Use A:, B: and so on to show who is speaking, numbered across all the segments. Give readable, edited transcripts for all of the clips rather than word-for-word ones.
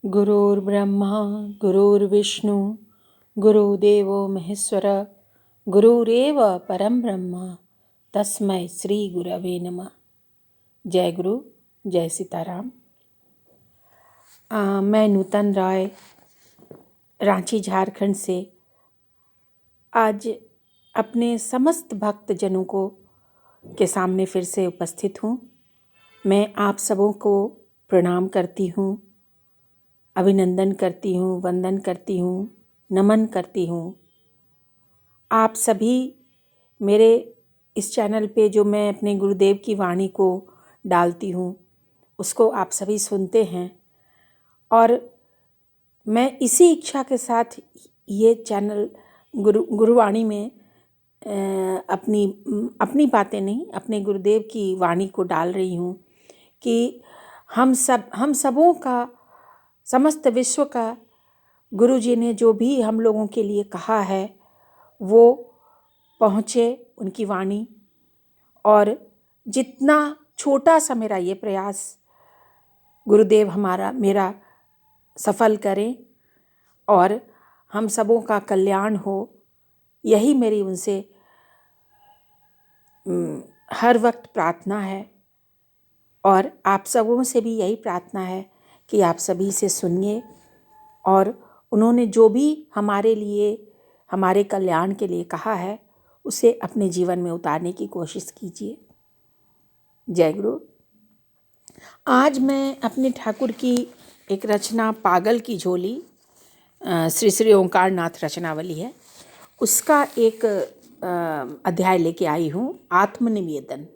A: गुरुर्ब्रह्मा गुरुर्विष्णु गुरुदेवो महेश्वर गुरुरेव परम ब्रह्म तस्मै श्री गुरवे नमः। जय गुरु, जय सीताराम। मैं नूतन राय रांची झारखंड से आज अपने समस्त भक्तजनों को के सामने फिर से उपस्थित हूँ। मैं आप सबों को प्रणाम करती हूँ, अभिनंदन करती हूँ, वंदन करती हूँ, नमन करती हूँ। आप सभी मेरे इस चैनल पे जो मैं अपने गुरुदेव की वाणी को डालती हूँ उसको आप सभी सुनते हैं और मैं इसी इच्छा के साथ ये चैनल गुरुवाणी में अपनी बातें नहीं, अपने गुरुदेव की वाणी को डाल रही हूँ कि हम सबों का, समस्त विश्व का गुरु जी ने जो भी हम लोगों के लिए कहा है वो पहुँचे उनकी वाणी। और जितना छोटा सा मेरा ये प्रयास गुरुदेव मेरा सफल करें और हम सबों का कल्याण हो, यही मेरी उनसे हर वक्त प्रार्थना है। और आप सबों से भी यही प्रार्थना है कि आप सभी से सुनिए और उन्होंने जो भी हमारे लिए, हमारे कल्याण के लिए कहा है उसे अपने जीवन में उतारने की कोशिश कीजिए। जय गुरु। आज मैं अपने ठाकुर की एक रचना पागल की झोली, श्री श्री ओंकार नाथ रचनावली है, उसका एक अध्याय लेके आई हूँ, आत्मनिवेदन।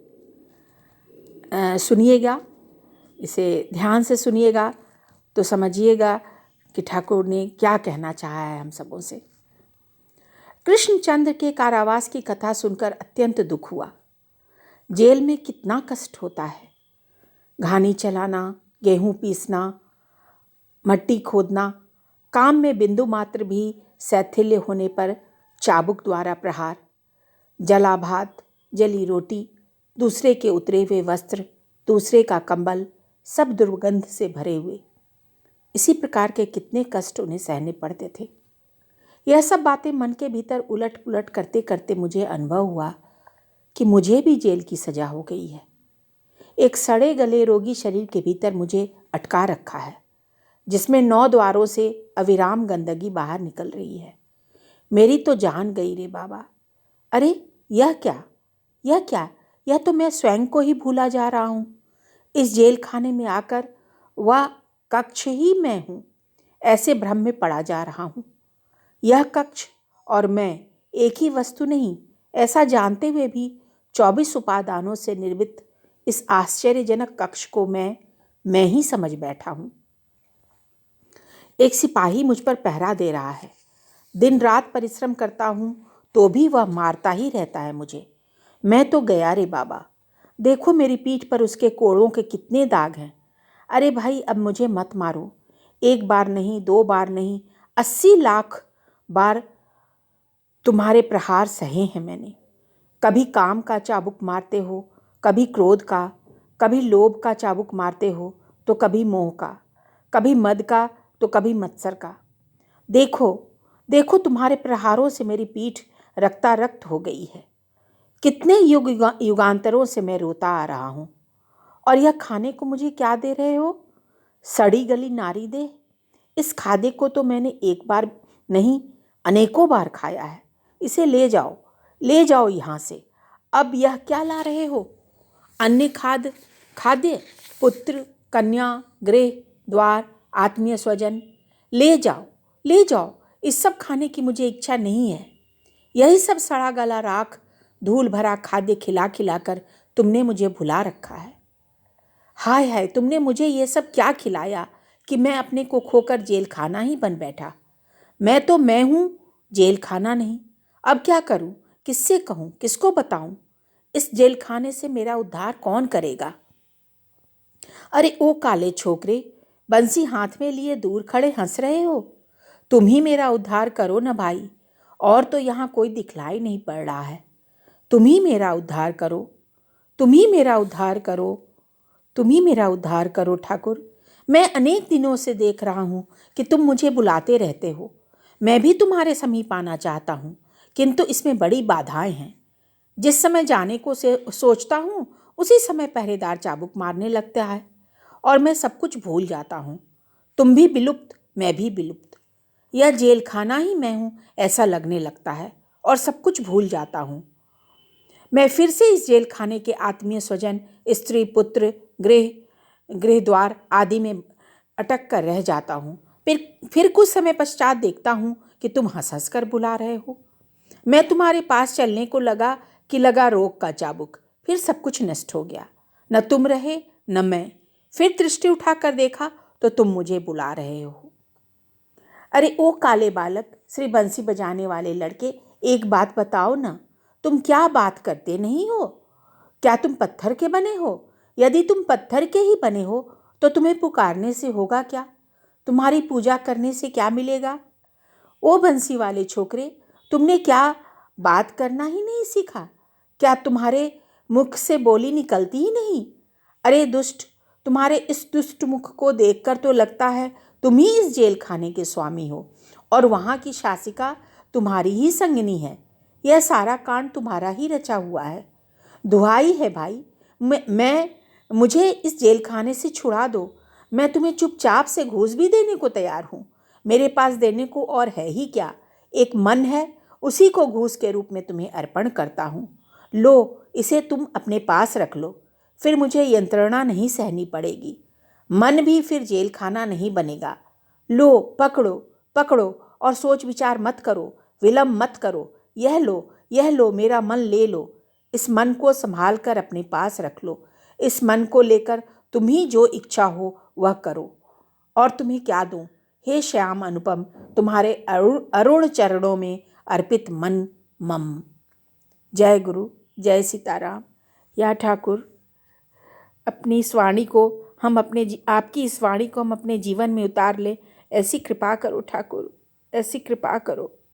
A: सुनिएगा, इसे ध्यान से सुनिएगा तो समझिएगा कि ठाकुर ने क्या कहना चाहा है हम सबों से। कृष्णचंद्र के कारावास की कथा सुनकर अत्यंत दुख हुआ। जेल में कितना कष्ट होता है। घानी चलाना, गेहूं पीसना, मट्टी खोदना, काम में बिंदु मात्र भी शैथिल्य होने पर चाबुक द्वारा प्रहार, जला भात, जली रोटी, दूसरे के उतरे हुए वस्त्र, दूसरे का कंबल, सब दुर्गंध से भरे हुए। इसी प्रकार के कितने कष्ट उन्हें सहने पड़ते थे। यह सब बातें मन के भीतर उलट पुलट करते करते मुझे अनुभव हुआ कि मुझे भी जेल की सजा हो गई है। एक सड़े गले रोगी शरीर के भीतर मुझे अटका रखा है, जिसमें 9 द्वारों से अविराम गंदगी बाहर निकल रही है। मेरी तो जान गई रे बाबा। अरे यह क्या, यह क्या, यह तो मैं स्वयं को ही भूला जा रहा हूँ। इस जेल खाने में आकर वह कक्ष ही मैं हूँ, ऐसे भ्रम में पड़ा जा रहा हूँ। यह कक्ष और मैं एक ही वस्तु नहीं, ऐसा जानते हुए भी 24 उपादानों से निर्मित इस आश्चर्यजनक कक्ष को मैं ही समझ बैठा हूँ। एक सिपाही मुझ पर पहरा दे रहा है। दिन रात परिश्रम करता हूँ तो भी वह मारता ही रहता है मुझे। मैं तो गया रे बाबा। देखो मेरी पीठ पर उसके कोड़ों के कितने दाग हैं। अरे भाई, अब मुझे मत मारो। 1 बार नहीं, 2 बार नहीं, 80 लाख बार तुम्हारे प्रहार सहे हैं मैंने। कभी काम का चाबुक मारते हो, कभी क्रोध का, कभी लोभ का चाबुक मारते हो तो कभी मोह का, कभी मद का तो कभी मत्सर का। देखो देखो, तुम्हारे प्रहारों से मेरी पीठ रक्तारक्त हो गई है। कितने युगांतरों से मैं रोता आ रहा हूँ। और यह खाने को मुझे क्या दे रहे हो? सड़ी गली नारी दे। इस खादे को तो मैंने एक बार नहीं, अनेकों बार खाया है। इसे ले जाओ, ले जाओ यहाँ से। अब यह क्या ला रहे हो? अन्य खाद्य, पुत्र, कन्या, गृह, द्वार, आत्मीय स्वजन। ले जाओ, ले जाओ। इस सब खाने की मुझे इच्छा नहीं है। यही सब सड़ा गला राख, धूल भरा खाद्य खिला खिला कर तुमने मुझे भुला रखा है। हाय हाय, तुमने मुझे ये सब क्या खिलाया कि मैं अपने को खोकर जेल खाना ही बन बैठा। मैं तो मैं हूँ, जेल खाना नहीं। अब क्या करूँ, किससे कहूँ, किसको बताऊँ? इस जेल खाने से मेरा उद्धार कौन करेगा? अरे ओ काले छोकरे, बंसी हाथ में लिए दूर खड़े हंस रहे हो। तुम ही मेरा उद्धार करो न भाई, और तो यहाँ कोई दिखलाई नहीं पड़ रहा है। तुम ही मेरा उद्धार करो, तुम ही मेरा उद्धार करो, तुम ही मेरा उद्धार करो ठाकुर। मैं अनेक दिनों से देख रहा हूँ कि तुम मुझे बुलाते रहते हो। मैं भी तुम्हारे समीप आना चाहता हूँ, किंतु इसमें बड़ी बाधाएं हैं। जिस समय जाने को से सोचता हूँ उसी समय पहरेदार चाबुक मारने लगता है और मैं सब कुछ भूल जाता हूँ। तुम भी विलुप्त, मैं भी विलुप्त। यह जेल खाना ही मैं हूँ ऐसा लगने लगता है और सब कुछ भूल जाता हूँ। मैं फिर से इस जेल खाने के आत्मीय स्वजन, स्त्री, पुत्र, गृह द्वार आदि में अटक कर रह जाता हूँ। फिर कुछ समय पश्चात देखता हूँ कि तुम हंस हंस कर बुला रहे हो। मैं तुम्हारे पास चलने को लगा कि लगा रोग का चाबुक। फिर सब कुछ नष्ट हो गया, न तुम रहे न मैं। फिर दृष्टि उठाकर देखा तो तुम मुझे बुला रहे हो। अरे ओ काले बालक, श्री बंसी बजाने वाले लड़के, एक बात बताओ ना, तुम क्या बात करते नहीं हो? क्या तुम पत्थर के बने हो? यदि तुम पत्थर के ही बने हो तो तुम्हें पुकारने से होगा क्या? तुम्हारी पूजा करने से क्या मिलेगा? ओ बंसी वाले छोकरे, तुमने क्या बात करना ही नहीं सीखा? क्या तुम्हारे मुख से बोली निकलती ही नहीं? अरे दुष्ट, तुम्हारे इस दुष्ट मुख को देखकर तो लगता है तुम ही इस जेल खाने के स्वामी हो और वहाँ की शासिका तुम्हारी ही संगिनी है। यह सारा कांड तुम्हारा ही रचा हुआ है। दुहाई है भाई, मुझे इस जेल खाने से छुड़ा दो। मैं तुम्हें चुपचाप से घूस भी देने को तैयार हूँ। मेरे पास देने को और है ही क्या? एक मन है, उसी को घूस के रूप में तुम्हें अर्पण करता हूँ। लो, इसे तुम अपने पास रख लो, फिर मुझे यंत्रणा नहीं सहनी पड़ेगी। मन भी फिर जेल खाना नहीं बनेगा। लो, पकड़ो पकड़ो और सोच विचार मत करो, विलंब मत करो। यह लो, मेरा मन ले लो। इस मन को संभाल कर अपने पास रख लो। इस मन को लेकर तुम ही जो इच्छा हो वह करो। और तुम्हें क्या दूं? हे श्याम अनुपम, तुम्हारे अरुण चरणों में अर्पित मन मम। जय गुरु, जय सीताराम। या ठाकुर, अपनी इस वाणी को हम आपकी इस वाणी को हम अपने जीवन में उतार लें। ऐसी कृपा करो ठाकुर, ऐसी कृपा करो।